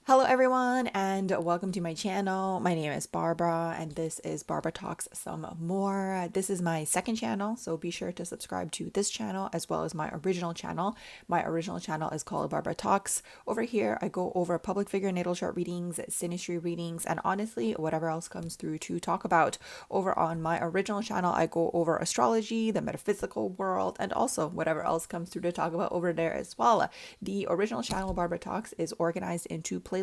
Hello everyone and welcome to my channel. My name is Barbara and this is Barbara Talks Some More. This is my second channel, so be sure to subscribe to this channel as well as my original channel. My original channel is called Barbara Talks. Over here I go over public figure natal chart readings, synastry readings, and honestly whatever else comes through to talk about. Over on my original channel I go over astrology, the metaphysical world, and also whatever else comes through to talk about over there as well. The original channel Barbara Talks is organized into playlists.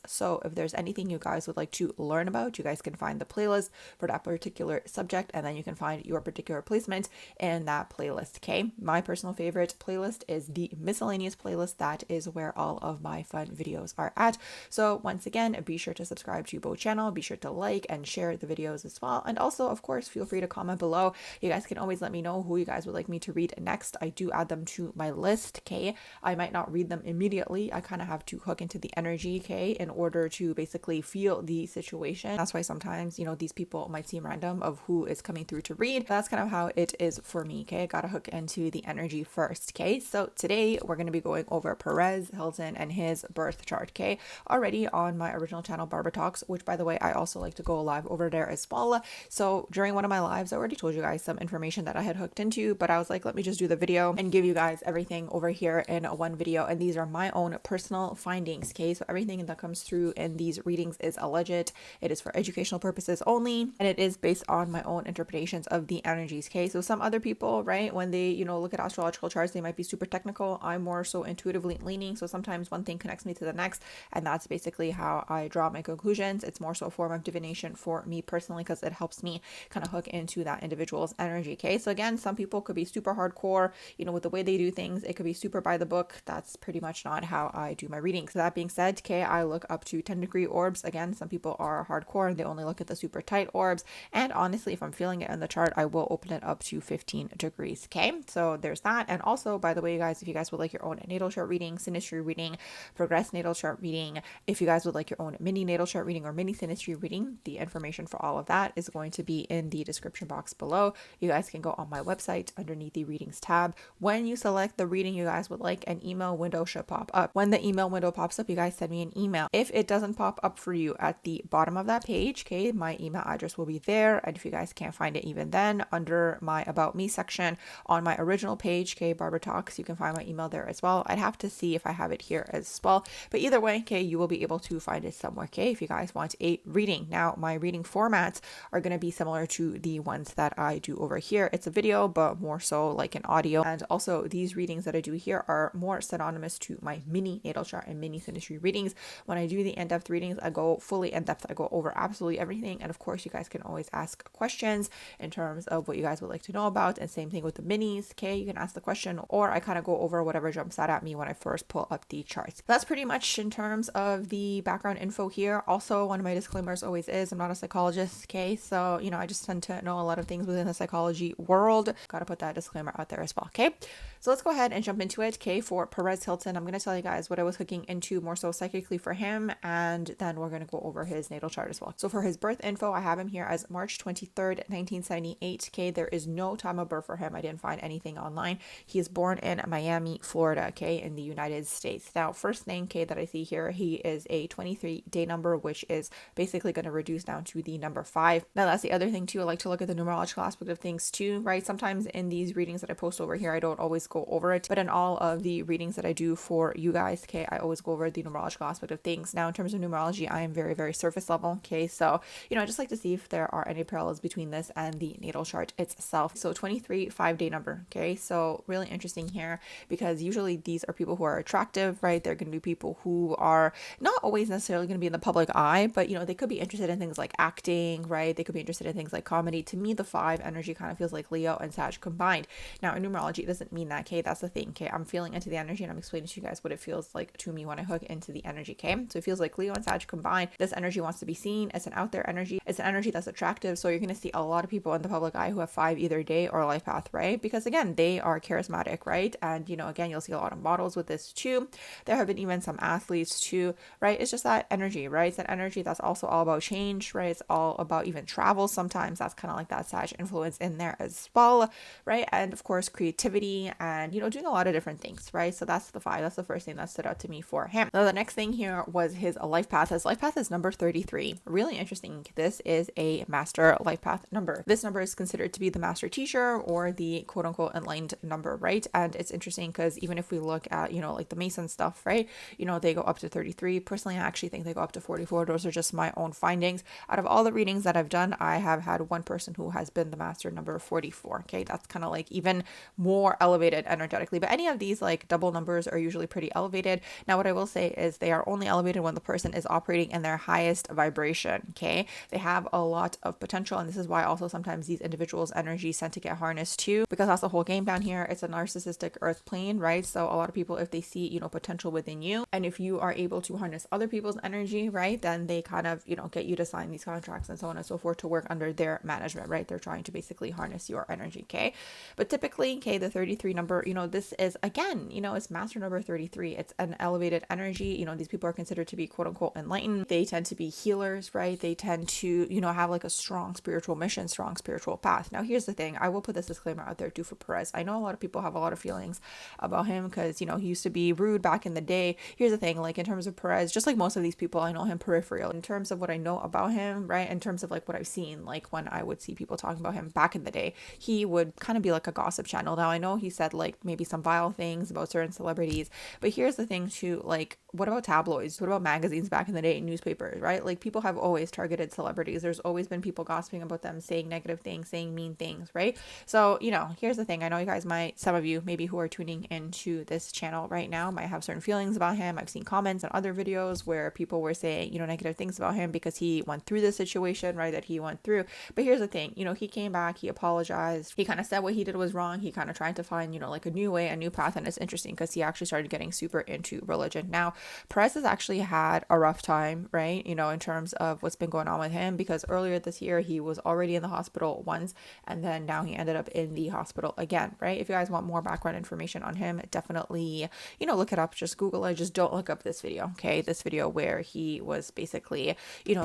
So if there's anything you guys would like to learn about, you guys can find the playlist for that particular subject, and then you can find your particular placement in that playlist. Okay, my personal favorite playlist is the miscellaneous playlist. That is where all of my fun videos are at. So once again, be sure to subscribe to both channels, be sure to like and share the videos as well, and also of course feel free to comment below. You guys can always let me know who you guys would like me to read next. I do add them to my list. Okay, I might not read them immediately. I kind of have to hook into the energy, okay, in order to basically feel the situation. That's why sometimes, these people might seem random of who is coming through to read. That's kind of how it is for me, okay? I gotta hook into the energy first, okay? So today we're going to be going over Perez Hilton and his birth chart, okay? Already on my original channel, Barbara Talks, which by the way, I also like to go live over there as well. So during one of my lives, I already told you guys some information that I had hooked into, but I was like, let me just do the video and give you guys everything over here in one video. And these are my own personal findings, okay? So everything that comes through in these readings is alleged. It is for educational purposes only, and it is based on my own interpretations of the energies, okay? So some other people, right, when they, look at astrological charts, they might be super technical. I'm more so intuitively leaning. So sometimes one thing connects me to the next, and that's basically how I draw my conclusions. It's more so a form of divination for me personally because it helps me kind of hook into that individual's energy, okay? So again, some people could be super hardcore, with the way they do things. It could be super by the book. That's pretty much not how I do my readings. So that being said, okay, I look up to 10-degree orbs. Again, some people are hardcore and they only look at the super tight orbs. And honestly, if I'm feeling it in the chart, I will open it up to 15 degrees, okay? So there's that. And also, by the way, you guys, if you guys would like your own natal chart reading, synastry reading, progress natal chart reading, if you guys would like your own mini natal chart reading or mini synastry reading, the information for all of that is going to be in the description box below. You guys can go on my website underneath the readings tab. When you select the reading you guys would like, an email window should pop up. When the email window pops up, you guys send me an email. If it doesn't pop up for you at the bottom of that page, okay, my email address will be there. And if you guys can't find it even then, under my About Me section on my original page, okay, Barbara Talks, you can find my email there as well. I'd have to see if I have it here as well. But either way, okay, you will be able to find it somewhere, okay, if you guys want a reading. Now, my reading formats are going to be similar to the ones that I do over here. It's a video, but more so like an audio. And also these readings that I do here are more synonymous to my mini natal chart and mini synastry readings. When I do the in-depth readings, I go fully in-depth. I go over absolutely everything. And of course, you guys can always ask questions in terms of what you guys would like to know about. And same thing with the minis, okay? You can ask the question, or I kind of go over whatever jumps out at me when I first pull up the charts. That's pretty much in terms of the background info here. Also, one of my disclaimers always is I'm not a psychologist, okay? So, I just tend to know a lot of things within the psychology world. Gotta put that disclaimer out there as well, okay? So let's go ahead and jump into it, okay? For Perez Hilton, I'm going to tell you guys what I was hooking into more so psychically for him, and then we're going to go over his natal chart as well. So for his birth info, I have him here as March 23rd, 1978, okay? There is no time of birth for him. I didn't find anything online. He is born in Miami, Florida, okay, in the United States. Now, first thing, okay, that I see here, he is a 23-day number, which is basically going to reduce down to the number 5. Now, that's the other thing too. I like to look at the numerological aspect of things too, right? Sometimes in these readings that I post over here, I don't always go over it, but in all of the readings that I do for you guys, okay, I always go over the numerological aspect of things. Now, in terms of numerology, I am very, very surface level, okay? So, I just like to see if there are any parallels between this and the natal chart itself. So 23, 5-day number, okay? So really interesting here because usually these are people who are attractive, right? They're going to be people who are not always necessarily going to be in the public eye, but, they could be interested in things like acting, right? They could be interested in things like comedy. To me, the 5 energy kind of feels like Leo and Sag combined. Now, in numerology, it doesn't mean that, okay? That's the thing, okay? I'm feeling into the energy and I'm explaining to you guys what it feels like to me when I hook into the energy, okay? So it feels like Leo and Sag combined. This energy wants to be seen. It's an out there energy. It's an energy that's attractive. So you're going to see a lot of people in the public eye who have 5 either day or life path, right? Because again, they are charismatic, right? And, again, you'll see a lot of models with this too. There have been even some athletes too, right? It's just that energy, right? It's that energy that's also all about change, right? It's all about even travel. Sometimes that's kind of like that Sag influence in there as well, right? And of course, creativity and, doing a lot of different things, right? So that's the 5. That's the first thing that stood out to me for him. Now, the next thing here was his life path. His life path is number 33. Really interesting. This is a master life path number. This number is considered to be the master teacher or the quote unquote enlightened number, right? And it's interesting because even if we look at, like the Mason stuff, right? They go up to 33. Personally, I actually think they go up to 44. Those are just my own findings. Out of all the readings that I've done, I have had one person who has been the master number 44. Okay. That's kind of like even more elevated energetically, but any of these like double numbers are usually pretty elevated. Now, what I will say is they are only elevated when the person is operating in their highest vibration. Okay. They have a lot of potential. And this is why also sometimes these individuals' energies tend to get harnessed too, because that's the whole game down here. It's a narcissistic earth plane, right? So a lot of people, if they see, potential within you, and if you are able to harness other people's energy, right, then they kind of, get you to sign these contracts and so on and so forth to work under their management, right? They're trying to basically harness your energy. Okay. But typically, okay, the 33 number, this is again, it's master number 33. It's an elevated energy. These people are considered to be quote unquote enlightened. They tend to be healers, right? They tend to, have like a strong spiritual mission, strong spiritual path. Now, here's the thing. I will put this disclaimer out there too for Perez. I know a lot of people have a lot of feelings about him because, he used to be rude back in the day. Here's the thing, like in terms of Perez, just like most of these people, I know him peripheral. In terms of what I know about him, right? In terms of like what I've seen, like when I would see people talking about him back in the day, he would kind of be like a gossip channel. Now, I know he said like maybe some vile things about certain celebrities, but here's the thing too, like what about tabloids? What about magazines back in the day, newspapers, right? Like people have always targeted celebrities. There's always been people gossiping about them, saying negative things, saying mean things, right? So, here's the thing. I know you guys might, some of you maybe who are tuning into this channel right now might have certain feelings about him. I've seen comments on other videos where people were saying, negative things about him because he went through this situation, right, that he went through. But here's the thing, he came back, he apologized, he kind of said what he did was wrong. He kind of tried to find, like a new way, a new path. And it's interesting because he actually started getting super into religion. Now, Perez has actually had a rough time, right? In terms of what's been going on with him, because earlier this year, he was already in the hospital once, and then now he ended up in the hospital again, right? If you guys want more background information on him, definitely, look it up, just Google it, just don't look up this video, okay? This video where he was basically,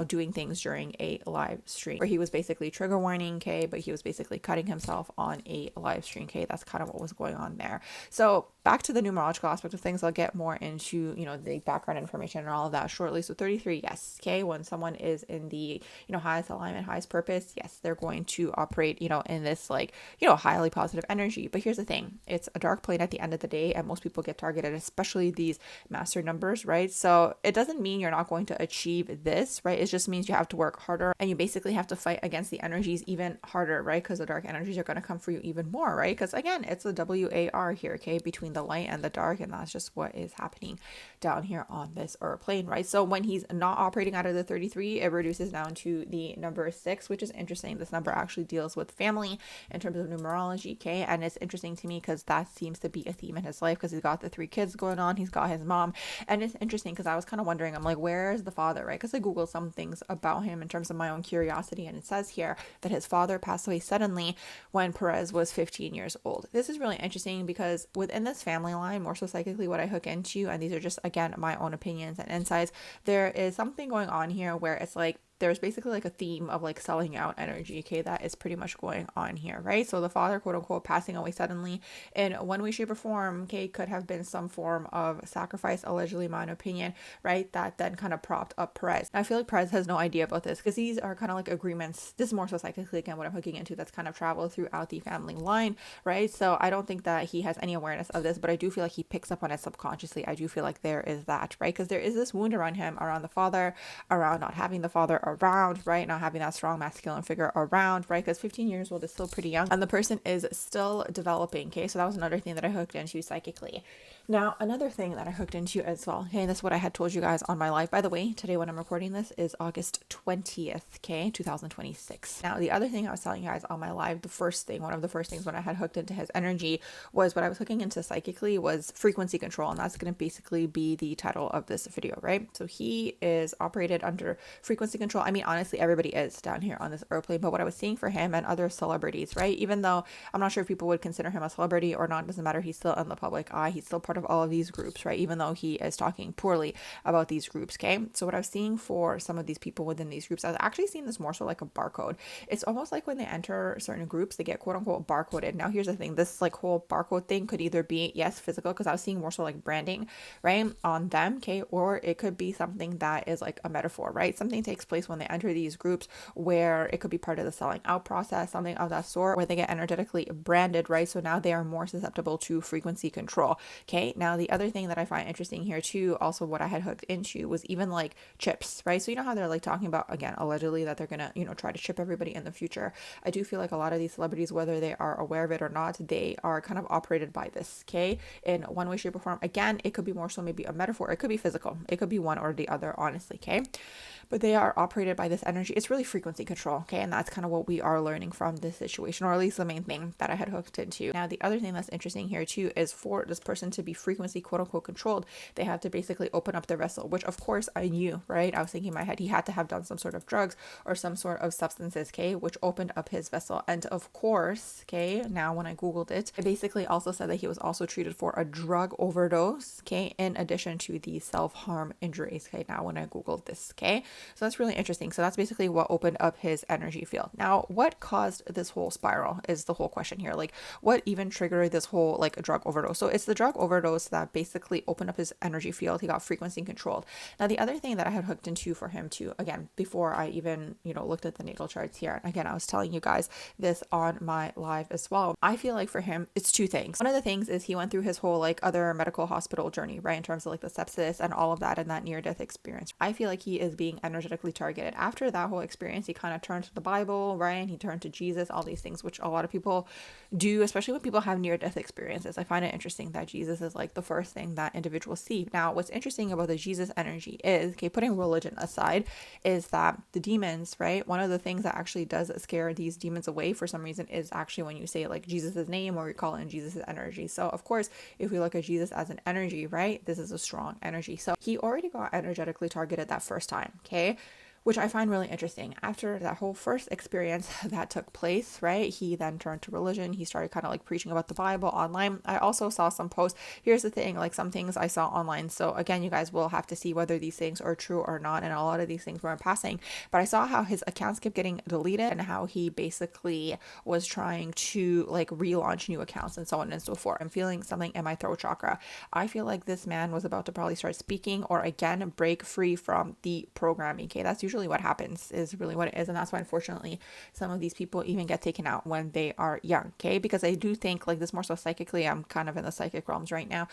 doing things during a live stream, where he was basically trigger warning, okay? But he was basically cutting himself on a live stream, okay? That's kind of what was going on there. So back to the numerological aspect of things, I'll get more into, the background information and all of that shortly. So 33, yes, okay, when someone is in the, highest alignment, highest purpose, yes, they're going to operate, in this like, highly positive energy. But here's the thing, it's a dark plane at the end of the day, and most people get targeted, especially these master numbers, right? So it doesn't mean you're not going to achieve this, right? It just means you have to work harder, and you basically have to fight against the energies even harder, right? Because the dark energies are going to come for you even more, right? Because again, it's a WAR here, okay, between the light and the dark, and that's just what is happening down here on this earth plane, right? So when he's not operating out of the 33, it reduces down to the number 6, which is interesting. This number actually deals with family in terms of numerology, okay? And it's interesting to me because that seems to be a theme in his life, because he's got the 3 kids going on, he's got his mom, and it's interesting because I was kind of wondering, I'm like, where's the father, right? Because I googled some things about him in terms of my own curiosity, and it says here that his father passed away suddenly when Perez was 15 years old. This is really interesting because within this family line, more so psychically, what I hook into, and these are just again my own opinions and insights, there is something going on here where it's like there's basically like a theme of like selling out energy, okay, that is pretty much going on here, right? So the father, quote unquote, passing away suddenly in one way, shape, or form, okay, could have been some form of sacrifice, allegedly, my own opinion, right? That then kind of propped up Perez. I feel like Perez has no idea about this because these are kind of like agreements. This is more so psychically, again, what I'm hooking into, that's kind of traveled throughout the family line, right? So I don't think that he has any awareness of this, but I do feel like he picks up on it subconsciously. I do feel like there is that, right? Because there is this wound around him, around the father, around not having the father around, right? Not having that strong masculine figure around, right? Because 15 years old is still pretty young, and the person is still developing, okay? So that was another thing that I hooked into psychically. Now, another thing that I hooked into as well, okay, this is what I had told you guys on my live. By the way, today when I'm recording this is August 20th, okay, 2026. Now, the other thing I was telling you guys on my live, one of the first things when I had hooked into his energy was what I was hooking into psychically was frequency control, and that's going to basically be the title of this video, right? So he is operated under frequency control. I mean, honestly, everybody is down here on this airplane, but what I was seeing for him and other celebrities, right? Even though I'm not sure if people would consider him a celebrity or not, it doesn't matter. He's still in the public eye. He's still part of of all of these groups, right? Even though he is talking poorly about these groups, okay? So what I was seeing for some of these people within these groups, I was actually seeing this more so like a barcode. It's almost like when they enter certain groups, they get quote unquote barcoded. Now here's the thing, this like whole barcode thing could either be, yes, physical, because I was seeing more so like branding, right, on them, okay? Or it could be something that is like a metaphor, right? Something takes place when they enter these groups where it could be part of the selling out process, something of that sort, where they get energetically branded, right? So now they are more susceptible to frequency control, okay? Now the other thing that I find interesting here too, also what I had hooked into, was even like chips, right? So you know how they're like talking about, again, allegedly that they're gonna, try to chip everybody in the future. I do feel like a lot of these celebrities, whether they are aware of it or not, they are kind of operated by this, okay, in one way, shape, or form. Again, it could be more so maybe a metaphor, it could be physical, it could be one or the other, honestly, okay? But they are operated by this energy. It's really frequency control, okay? And that's kind of what we are learning from this situation, or at least the main thing that I had hooked into. Now, the other thing that's interesting here too is for this person to be frequency quote unquote controlled, they have to basically open up their vessel, which of course I knew, right? I was thinking in my head, he had to have done some sort of drugs or some sort of substances, okay, which opened up his vessel. And of course, okay, now when I Googled it, it basically also said that he was also treated for a drug overdose, okay, in addition to the self-harm injuries, okay, now when I Googled this, okay? So that's really interesting. So that's basically what opened up his energy field. Now, what caused this whole spiral is the whole question here. Like, what even triggered this whole like drug overdose? So it's the drug overdose that basically opened up his energy field. He got frequency controlled. Now, the other thing that I had hooked into for him too, again, before I even, looked at the natal charts here, and again, I was telling you guys this on my live as well. I feel like for him, it's two things. One of the things is he went through his whole like other medical hospital journey, right? In terms of like the sepsis and all of that and that near death experience. I feel like he is being energetically targeted. After that whole experience, he kind of turned to the Bible, right? And he turned to Jesus, all these things, which a lot of people do, especially when people have near death experiences. I find it interesting that Jesus is like the first thing that individuals see. Now, what's interesting about the Jesus energy is, okay, putting religion aside, is that the demons, right? One of the things that actually does scare these demons away for some reason is actually when you say like Jesus's name, or you call in Jesus's energy. So of course, if we look at Jesus as an energy, right, this is a strong energy. So he already got energetically targeted that first time, okay? Which I find really interesting. After that whole first experience that took place, right, he then turned to religion. He started kind of like preaching about the Bible online. I also saw some posts. Here's the thing, like some things I saw online. So again, you guys will have to see whether these things are true or not. And a lot of these things were passing. But I saw how his accounts kept getting deleted and how he basically was trying to like relaunch new accounts and so on and so forth. I'm feeling something in my throat chakra. I feel like this man was about to probably start speaking or again break free from the programming. Okay, that's usually what happens, is really what it is. And that's why unfortunately some of these people even get taken out when they are young, okay? Because I do think like this more so psychically, I'm kind of in the psychic realms right now,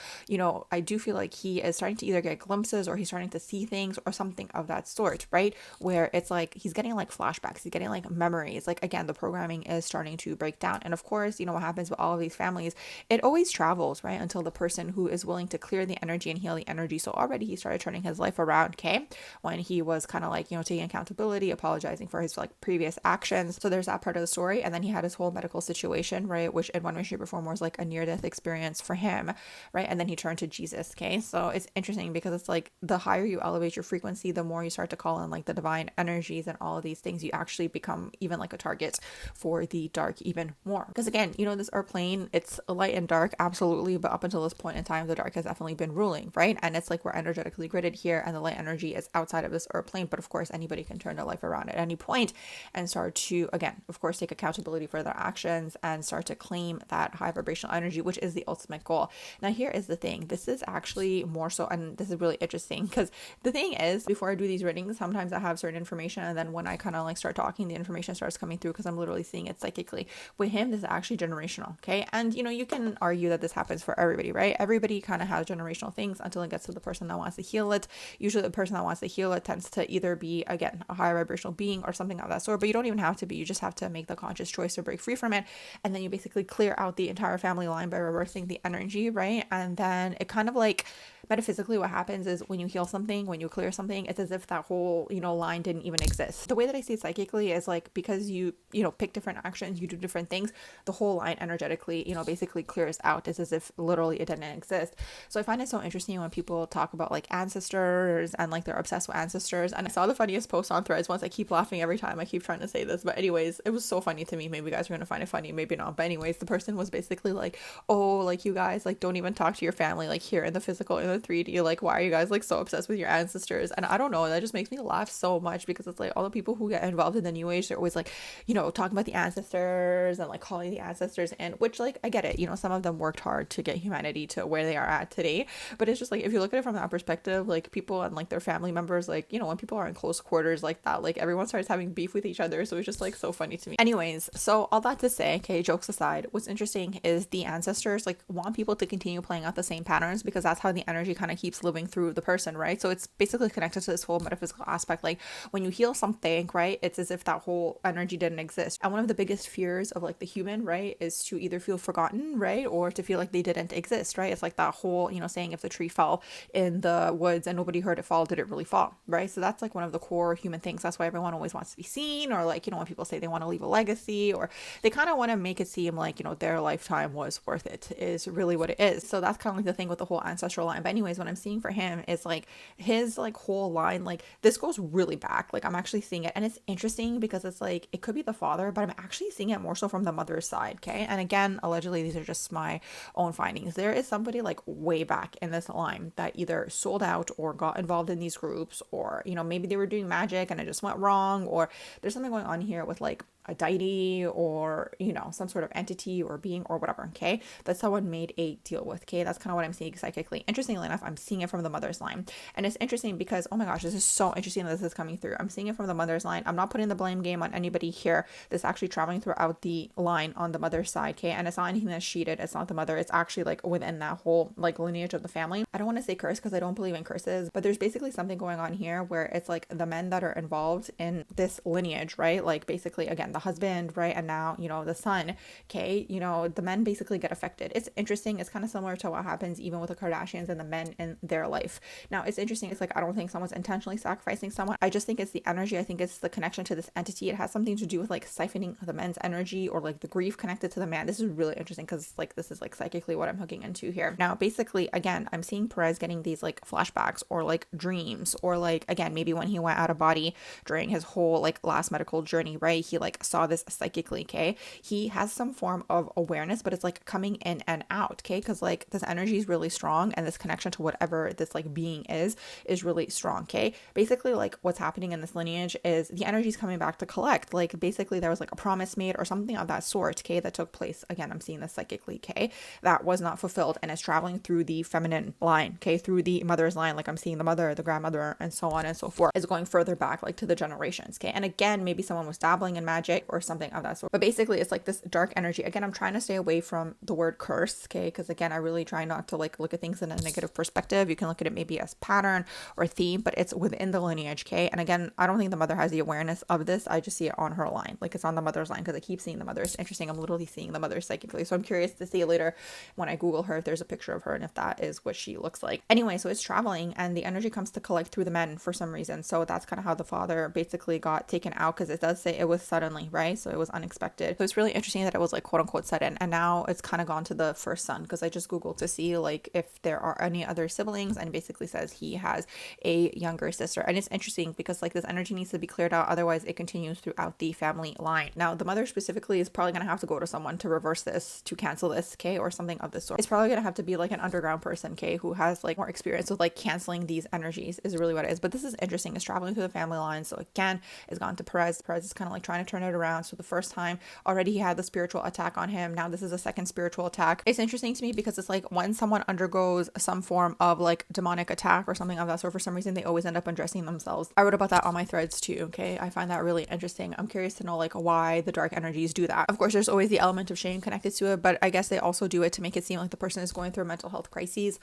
I do feel like he is starting to either get glimpses or he's starting to see things or something of that sort, right? Where it's like he's getting like flashbacks, he's getting like memories, like again the programming is starting to break down. And of course, what happens with all of these families, it always travels, right, until the person who is willing to clear the energy and heal the energy. So already he started turning his life around, okay, when he was kind of like taking accountability, apologizing for his like previous actions. So there's that part of the story. And then he had his whole medical situation, right, which in one way, shape, or form was like a near-death experience for him, right? And then he turned to Jesus, okay? So it's interesting because it's like the higher you elevate your frequency, the more you start to call in like the divine energies and all of these things, you actually become even like a target for the dark even more. Because again, this earth plane, it's light and dark, absolutely, but up until this point in time, the dark has definitely been ruling, right? And it's like we're energetically gridded here and the light energy is outside of this earth plane, but of course anybody can turn their life around at any point and start to, again, of course, take accountability for their actions and start to claim that high vibrational energy, which is the ultimate goal. Now, here is the thing. This is actually more so, and this is really interesting because the thing is, before I do these readings, sometimes I have certain information, and then when I kind of like start talking, the information starts coming through because I'm literally seeing it psychically. With him, this is actually generational, okay? And you can argue that this happens for everybody, right? Everybody kind of has generational things until it gets to the person that wants to heal it. Usually the person that wants to heal it tends to either be, again, a higher vibrational being or something of that sort, but you don't even have to be. You just have to make the conscious choice to break free from it, and then you basically clear out the entire family line by reversing the energy, right? And then it kind of like metaphysically what happens is when you heal something, when you clear something, it's as if that whole line didn't even exist. The way that I see it psychically is like because you pick different actions, you do different things, the whole line energetically basically clears out. It's as if literally it didn't exist. So I find it so interesting when people talk about like ancestors and like they're obsessed with ancestors. And I saw the funniest funniest post on Threads once. I keep laughing every time I keep trying to say this, but anyways, it was so funny to me. Maybe you guys are gonna find it funny, maybe not, but anyways, the person was basically like, oh, like you guys like don't even talk to your family like here in the physical, in the 3D, like why are you guys like so obsessed with your ancestors? And I don't know, that just makes me laugh so much, because it's like all the people who get involved in the new age, they're always like, you know, talking about the ancestors and like calling the ancestors in, which like I get it, you know, some of them worked hard to get humanity to where they are at today, but it's just like if you look at it from that perspective, like people and like their family members, like, you know, when people are in close quarters like that, like everyone starts having beef with each other. So it's just like so funny to me. Anyways, so all that to say, okay, jokes aside, what's interesting is the ancestors like want people to continue playing out the same patterns, because that's how the energy kind of keeps living through the person, right? So it's basically connected to this whole metaphysical aspect. Like when you heal something, right, it's as if that whole energy didn't exist. And one of the biggest fears of like the human, right, is to either feel forgotten, right, or to feel like they didn't exist, right? It's like that whole, you know, saying, if the tree fell in the woods and nobody heard it fall, did it really fall, right? So that's like one of the core human things. That's why everyone always wants to be seen, or like, you know, when people say they want to leave a legacy, or they kind of want to make it seem like, you know, their lifetime was worth it, is really what it is. So that's kind of like the thing with the whole ancestral line. But anyways, what I'm seeing for him is like his like whole line, like this goes really back. Like I'm actually seeing it, and it's interesting because it's like it could be the father, but I'm actually seeing it more so from the mother's side. Okay, and again, allegedly these are just my own findings. There is somebody like way back in this line that either sold out or got involved in these groups, or, you know, maybe they were doing magic and it just went wrong, or there's something going on here with like a deity, or, you know, some sort of entity or being or whatever, okay, that someone made a deal with. Okay, that's kind of what I'm seeing psychically. Interestingly enough, I'm seeing it from the mother's line, and it's interesting because, oh my gosh, this is so interesting that this is coming through. I'm seeing it from the mother's line. I'm not putting the blame game on anybody here. This is actually traveling throughout the line on the mother's side, okay, and it's not anything that's sheeted. It's not the mother. It's actually like within that whole like lineage of the family. I don't want to say curse because I don't believe in curses, but there's basically something going on here where it's like the men that are involved in this lineage, right, like basically again the husband, right, and now, you know, the son, okay, you know, the men basically get affected. It's interesting. It's kind of similar to what happens even with the Kardashians and the men in their life. Now it's interesting. It's like I don't think someone's intentionally sacrificing someone. I just think it's the energy. I think it's the connection to this entity. It has something to do with like siphoning the men's energy, or like the grief connected to the man. This is really interesting because like this is like psychically what I'm hooking into here. Now basically again, I'm seeing Perez getting these like flashbacks or like dreams, or like again maybe when he went out of body during his whole like last medical journey, right, he like saw this psychically, okay, he has some form of awareness, but it's like coming in and out, okay, because like this energy is really strong, and this connection to whatever this like being is really strong, okay. Basically like what's happening in this lineage is the energy is coming back to collect. Like basically there was like a promise made or something of that sort, okay, that took place. Again, I'm seeing this psychically, okay, that was not fulfilled, and it's traveling through the feminine line, okay, through the mother's line. Like I'm seeing the mother, the grandmother, and so on and so forth, is going further back like to the generations, okay. And again, maybe someone was dabbling in magic or something of that sort, but basically it's like this dark energy. Again, I'm trying to stay away from the word curse, okay, because again, I really try not to like look at things in a negative perspective. You can look at it maybe as pattern or theme, but it's within the lineage, okay. And again, I don't think the mother has the awareness of this. I just see it on her line, like it's on the mother's line, because I keep seeing the mother. It's interesting. I'm literally seeing the mother psychically, so I'm curious to see later when I Google her if there's a picture of her and if that is what she looks like. Anyway, so it's traveling, and the energy comes to collect through the men for some reason. So that's kind of how the father basically got taken out, because it does say it was suddenly, right, so it was unexpected. So it's really interesting that it was like quote unquote sudden, and now it's kind of gone to the first son, because I just Googled to see like if there are any other siblings, and basically says he has a younger sister. And it's interesting because like this energy needs to be cleared out, otherwise it continues throughout the family line. Now the mother specifically is probably going to have to go to someone to reverse this, to cancel this, okay, or something of this sort. It's probably going to have to be like an underground person, okay, who has like more experience with like canceling these energies, is really what it is. But this is interesting. It's traveling through the family line. So again, it's gone to Perez. Perez is kind of like trying to turn it around. So the first time already he had the spiritual attack on him. Now this is a second spiritual attack. It's interesting to me because it's like when someone undergoes some form of like demonic attack or something of that sort, for some reason they always end up undressing themselves. I wrote about that on my threads too, okay. I find that really interesting. I'm curious to know like why the dark energies do that. Of course, there's always the element of shame connected to it, but I guess they also do it to make it seem like the person is going through a mental health crisis,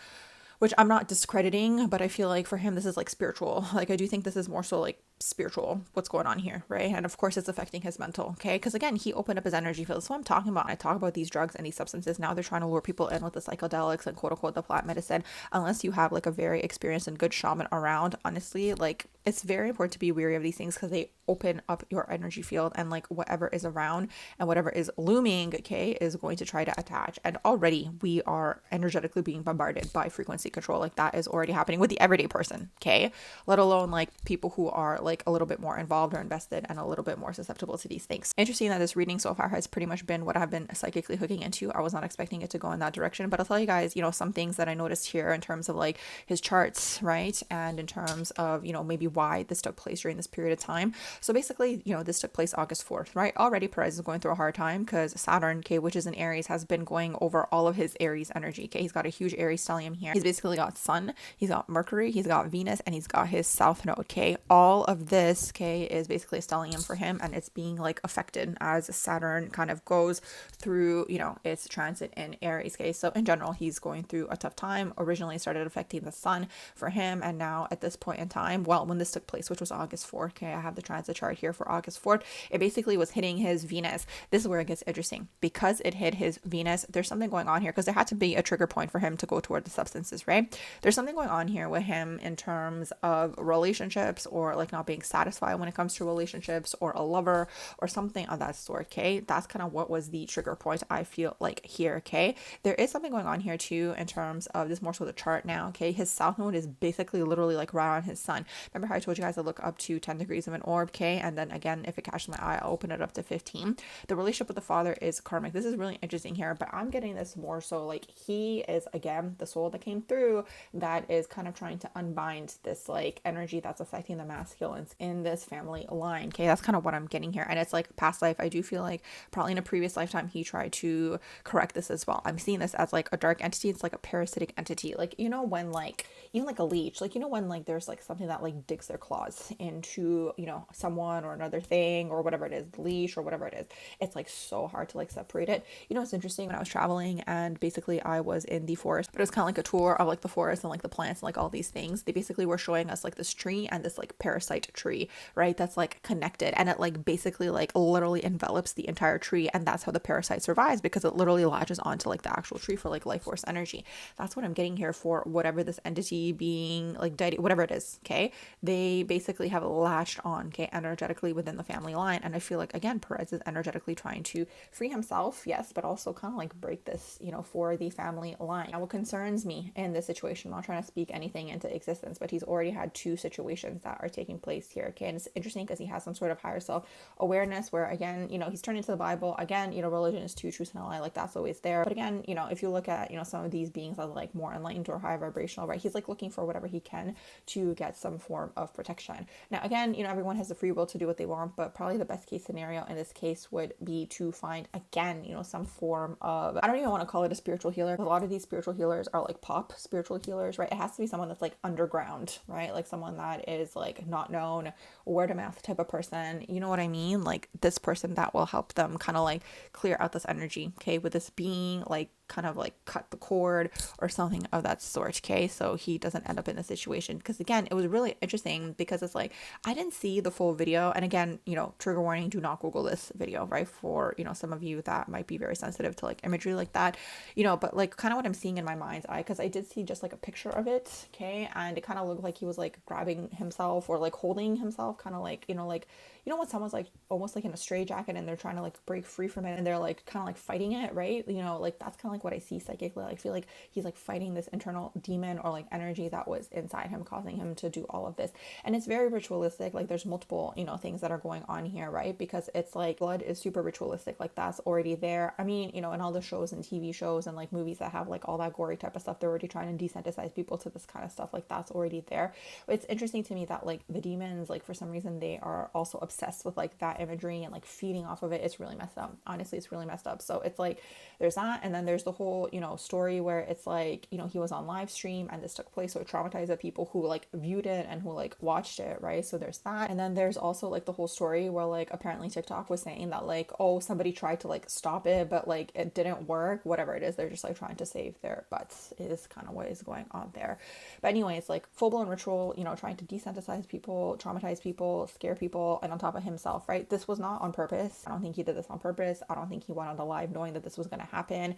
which I'm not discrediting, but I feel like for him this is like spiritual. Like I do think this is more so like spiritual, what's going on here, right? And of course it's affecting his mental, okay, because again he opened up his energy field. So I'm talking about, I talk about these drugs and these substances, now they're trying to lure people in with the psychedelics and quote unquote the plant medicine. Unless you have like a very experienced and good shaman around, honestly, like it's very important to be wary of these things, because they open up your energy field, and like whatever is around and whatever is looming, okay, is going to try to attach. And already we are energetically being bombarded by frequency control. Like that is already happening with the everyday person, okay, let alone like people who are like a little bit more involved or invested and a little bit more susceptible to these things. Interesting that this reading so far has pretty much been what I've been psychically hooking into. I was not expecting it to go in that direction, but I'll tell you guys, some things that I noticed here in terms of like his charts, right? And in terms of, maybe why this took place during this period of time. So basically, this took place August 4th, right? Already Perez is going through a hard time because Saturn, okay, which is in Aries, has been going over all of his Aries energy, okay? He's got a huge Aries stellium here. He's basically got Sun, he's got Mercury, he's got Venus, and he's got his South Node, okay? All of this, okay, is basically a stellium for him, and it's being like affected as Saturn kind of goes through, its transit in Aries, okay? So in general, he's going through a tough time. Originally started affecting the Sun for him, and now at this point in time, well, when this took place, which was August 4th, okay, I have the transit chart here for August 4th, it basically was hitting his Venus. This is where it gets interesting. Because it hit his Venus, there's something going on here, because there had to be a trigger point for him to go toward the substances, right? There's something going on here with him in terms of relationships, or like not being satisfied when it comes to relationships, or a lover, or something of that sort, okay? That's kind of what was the trigger point, I feel like, here, okay? There is something going on here too in terms of this, more so the chart now, okay? His South Node is basically literally like right on his Sun. Remember how I told you guys to look up to 10 degrees of an orb, okay? And then again, if it catches my eye, I'll open it up to 15. The relationship with the father is karmic. This is really interesting here, but I'm getting this more so like he is, again, the soul that came through that is kind of trying to unbind this like energy that's affecting the masculines in this family line, okay? That's kind of what I'm getting here. And it's like past life, I do feel like probably in a previous lifetime he tried to correct this as well. I'm seeing this as like a dark entity. It's like a parasitic entity, like when like even like a leech, like when like there's like something that like digs their claws into someone or another thing or whatever it is, the leash or whatever it is. It's like so hard to like separate it. It's interesting, when I was traveling and basically I was in the forest, but it was kind of like a tour of like the forest and like the plants and like all these things. They basically were showing us like this tree and this like parasite tree, right? That's like connected, and it like basically like literally envelops the entire tree, and that's how the parasite survives, because it literally latches onto like the actual tree for like life force energy. That's what I'm getting here for whatever this entity being like deity, whatever it is, okay? They basically have latched on, okay, energetically within the family line. And I feel like, again, Perez is energetically trying to free himself, yes, but also kind of like break this, for the family line. Now, what concerns me in this situation, I'm not trying to speak anything into existence, but he's already had two situations that are taking place here, okay? And it's interesting because he has some sort of higher self awareness where, again, he's turned into the Bible. Again, religion is two truths and a lie, like that's always there. But again, if you look at, some of these beings as like more enlightened or high vibrational, right? He's like looking for whatever he can to get some form of protection. Now, again, everyone has the free will to do what they want, but probably the best case scenario in this case would be to find, again, some form of, I don't even want to call it a spiritual healer. A lot of these spiritual healers are like pop spiritual healers, right? It has to be someone that's like underground, right? Like someone that is like not known, word of mouth type of person. You know what I mean? Like this person that will help them kind of like clear out this energy, okay? With this being like kind of like cut the cord or something of that sort, okay? So he doesn't end up in a situation, because again, it was really interesting because it's like I didn't see the full video, and again, trigger warning, do not Google this video, right? For some of you that might be very sensitive to like imagery like that, but like kind of what I'm seeing in my mind's eye, because I did see just like a picture of it, okay? And it kind of looked like he was like grabbing himself or like holding himself, kind of like when someone's like almost like in a straitjacket and they're trying to like break free from it and they're like kind of like fighting it, right? Like that's kind of like what I see psychically. I feel like he's like fighting this internal demon or like energy that was inside him, causing him to do all of this. And it's very ritualistic. Like there's multiple, things that are going on here, right? Because it's like blood is super ritualistic. Like that's already there. I mean, in all the shows and TV shows and like movies that have like all that gory type of stuff, they're already trying to desensitize people to this kind of stuff. Like that's already there. But it's interesting to me that like the demons, like for some reason, they are also obsessed with like that imagery and like feeding off of it. It's really messed up. Honestly, it's really messed up. So it's like there's that, and then there's the whole story where it's like he was on live stream and this took place, so it traumatized the people who like viewed it and who like watched it, right? So there's that. And then there's also like the whole story where like apparently TikTok was saying that like, oh, somebody tried to like stop it, but like it didn't work. Whatever it is, they're just like trying to save their butts is kind of what is going on there. But anyways, like full-blown ritual, trying to desensitize people, traumatize people, scare people, and on top of himself, right? This was not on purpose. I don't think he did this on purpose. I don't think he went on the live knowing that this was going to happen.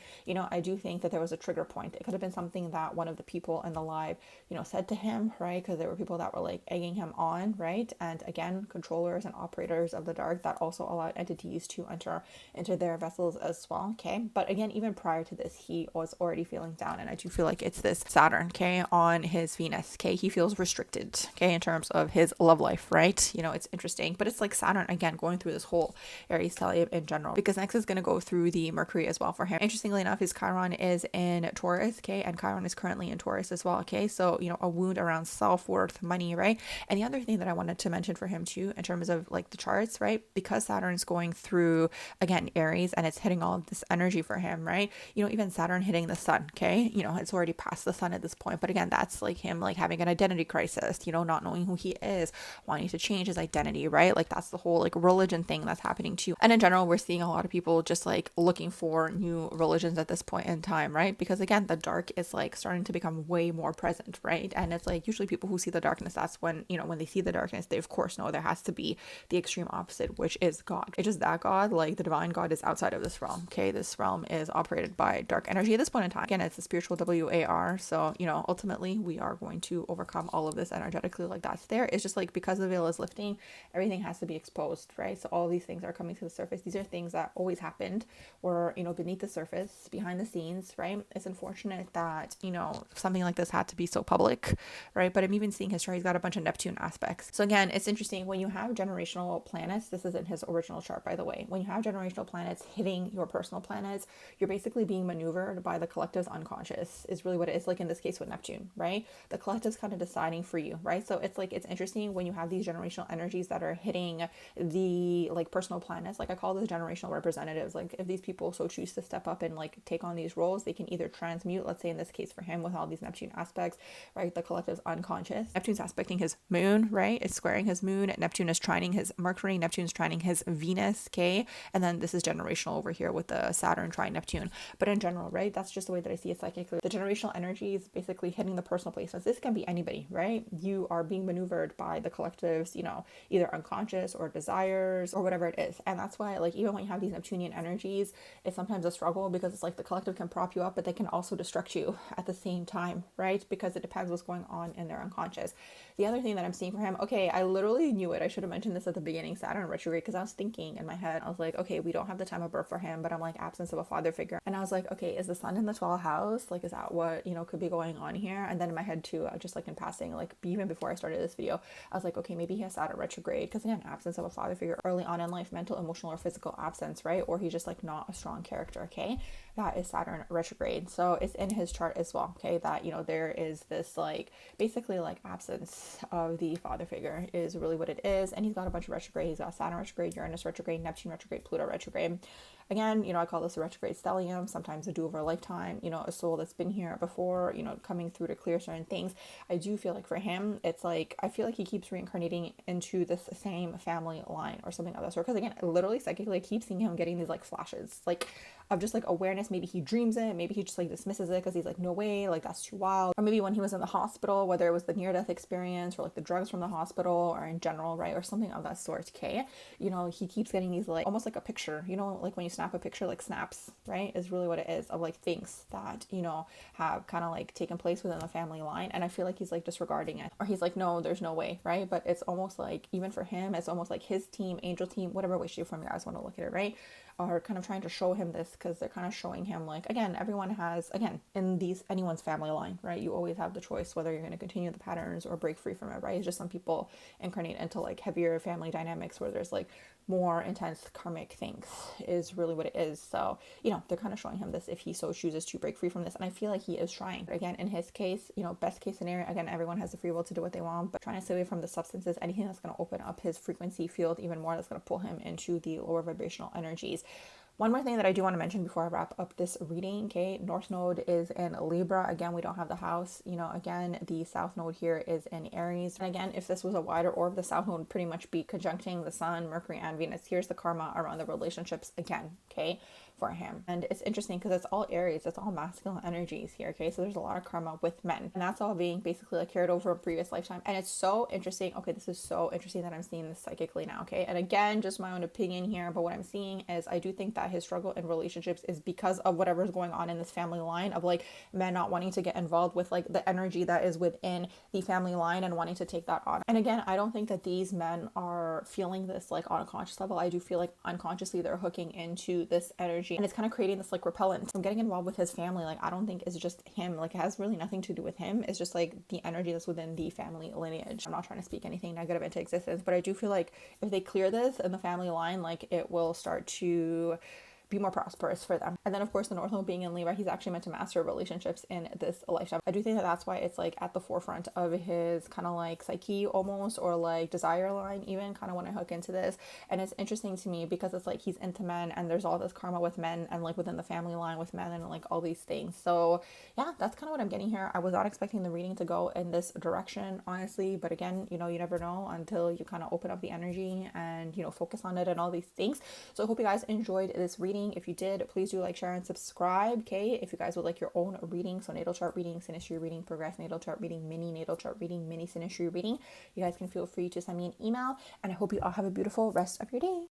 I do think that there was a trigger point. It could have been something that one of the people in the live, said to him, right? Because there were people that were like egging him on, right? And again, controllers and operators of the dark that also allowed entities to enter into their vessels as well, okay? But again, even prior to this, he was already feeling down, and I do feel like it's this Saturn, okay, on his Venus, okay? He feels restricted, okay, in terms of his love life, right? It's interesting, but it's like Saturn, again, going through this whole Aries stellium in general, because next is going to go through the Mercury as well for him. Interestingly enough, his Chiron is in Taurus, okay, and Chiron is currently in Taurus as well, okay? So, a wound around self-worth, money, right? And the other thing that I wanted to mention for him too, in terms of like the charts, right? Because Saturn's going through, again, Aries, and it's hitting all of this energy for him, right? Even Saturn hitting the sun, okay? It's already past the sun at this point, but again, that's like him like having an identity crisis, not knowing who he is, wanting to change his identity, right? Like that's the whole like religion thing that's happening too. And in general, we're seeing a lot of people just like looking for new religions at this point in time, right? Because again, the dark is like starting to become way more present, right? And it's like usually people who see the darkness, that's when, when they see the darkness, they of course know there has to be the extreme opposite, which is God. It's just that God, like the divine God, is outside of this realm, okay? This realm is operated by dark energy at this point in time. Again, it's a spiritual WAR, so ultimately we are going to overcome all of this energetically. Like that's there. It's just like because the veil is lifting, everything has to be exposed, right? So all these things are coming to the surface. These are things that always happened, or beneath the surface, behind the scenes, right? It's unfortunate that something like this had to be so public, right? But I'm even seeing his chart, he's got a bunch of Neptune aspects. So again, it's interesting when you have generational planets. This isn't his original chart, by the way. When you have generational planets hitting your personal planets, you're basically being maneuvered by the collective's unconscious, is really what it is. Like in this case with Neptune, right? The collective's kind of deciding for you, right? So it's like, it's interesting when you have these generational energies that are hitting the like personal planets. Like I call this generational representatives. Like if these people so choose to step up and like take on these roles, they can either transmute, let's say in this case for him with all these Neptune aspects, right? The collective's unconscious. Neptune's aspecting his moon, right? It's squaring his moon. Neptune is trining his Mercury. Neptune's trining his Venus, okay? And then this is generational over here with the Saturn trine Neptune. But in general, right? That's just the way that I see it psychically. The generational energy is basically hitting the personal placements. This can be anybody, right? You are being maneuvered by the collective's, either unconscious or desires or whatever it is. And that's why, like, even when you have these Neptunian energies, it's sometimes a struggle because it's like the collective can prop you up, but they can also destruct you at the same time, right? Because it depends what's going on in their unconscious. The other thing that I'm seeing for him, okay, I literally knew it. I should have mentioned this at the beginning, Saturn retrograde, because I was thinking in my head, I was like, okay, we don't have the time of birth for him, but I'm like, absence of a father figure. And I was like, okay, is the sun in the 12th house? Like, is that what, could be going on here? And then in my head too, just like in passing, like even before I started this video, I was like, okay, maybe he has Saturn retrograde, because again, absence of a father figure early on in life, mental, emotional, or physical absence, right? Or he's just like not a strong character, okay? That is Saturn retrograde. So it's in his chart as well, okay? That, there is this like, basically like absence of the father figure is really what it is. And he's got a bunch of retrograde. He's got Saturn retrograde, Uranus retrograde, Neptune retrograde, Pluto retrograde. Again, I call this a retrograde stellium, sometimes a do over a lifetime, a soul that's been here before, coming through to clear certain things. I do feel like for him, it's like, I feel like he keeps reincarnating into this same family line or something of that sort. Because again, literally psychically, I keep seeing him getting these like flashes, like of just like awareness. Maybe he dreams it, maybe he just like dismisses it because he's like, no way, like that's too wild. Or maybe when he was in the hospital, whether it was the near-death experience or like the drugs from the hospital or in general, right, or something of that sort, okay? He keeps getting these like, almost like a picture, like when you snap a picture, like snaps, right, is really what it is, of like things that, have kind of like taken place within the family line. And I feel like he's like disregarding it, or he's like, no, there's no way, right? But it's almost like, even for him, it's almost like his team, angel team, whatever way, shape, form you guys want to look at it, right, are kind of trying to show him this, because they're kind of showing him like, again, everyone has, again, in these anyone's family line, right, you always have the choice whether you're going to continue the patterns or break free from it, right? It's just some people incarnate into like heavier family dynamics where there's like more intense karmic things, is really what it is. So they're kind of showing him this if he so chooses to break free from this, and I feel like he is trying. But again, in his case, best case scenario, again, everyone has the free will to do what they want, but trying to stay away from the substances, anything that's going to open up his frequency field even more, that's going to pull him into the lower vibrational energies. One more thing that I do want to mention before I wrap up this reading, okay, North Node is in Libra. Again, we don't have the house. Again, the South Node here is in Aries. And again, if this was a wider orb, the South Node would pretty much be conjuncting the Sun, Mercury, and Venus. Here's the karma around the relationships again, okay? for him. And it's interesting because it's all Aries, it's all masculine energies here, okay? So there's a lot of karma with men, and that's all being basically like carried over a previous lifetime. And it's so interesting. Okay, this is so interesting that I'm seeing this psychically now, okay? And again, just my own opinion here, but what I'm seeing is I do think that his struggle in relationships is because of whatever's going on in this family line of like men not wanting to get involved with like the energy that is within the family line and wanting to take that on. And again, I don't think that these men are feeling this like on a conscious level. I do feel like unconsciously they're hooking into this energy, and it's kind of creating this like repellent. So getting involved with his family, like I don't think it's just him, like it has really nothing to do with him. It's just like the energy that's within the family lineage. I'm not trying to speak anything negative into existence, but I do feel like if they clear this in the family line, like it will start to be more prosperous for them. And then of course the North Node being in Libra, he's actually meant to master relationships in this lifetime. I do think that that's why it's like at the forefront of his kind of like psyche almost, or like desire line even, kind of want to hook into this. And it's interesting to me because it's like he's into men, and there's all this karma with men and like within the family line with men and like all these things. So yeah, that's kind of what I'm getting here. I was not expecting the reading to go in this direction, honestly, but again, you know, you never know until you kind of open up the energy and, you know, focus on it and all these things. So I hope you guys enjoyed this reading. If you did, please do like, share, and subscribe. Okay, if you guys would like your own reading, so natal chart reading, synastry reading, progress natal chart reading, mini natal chart reading, mini synastry reading, you guys can feel free to send me an email. And I hope you all have a beautiful rest of your day.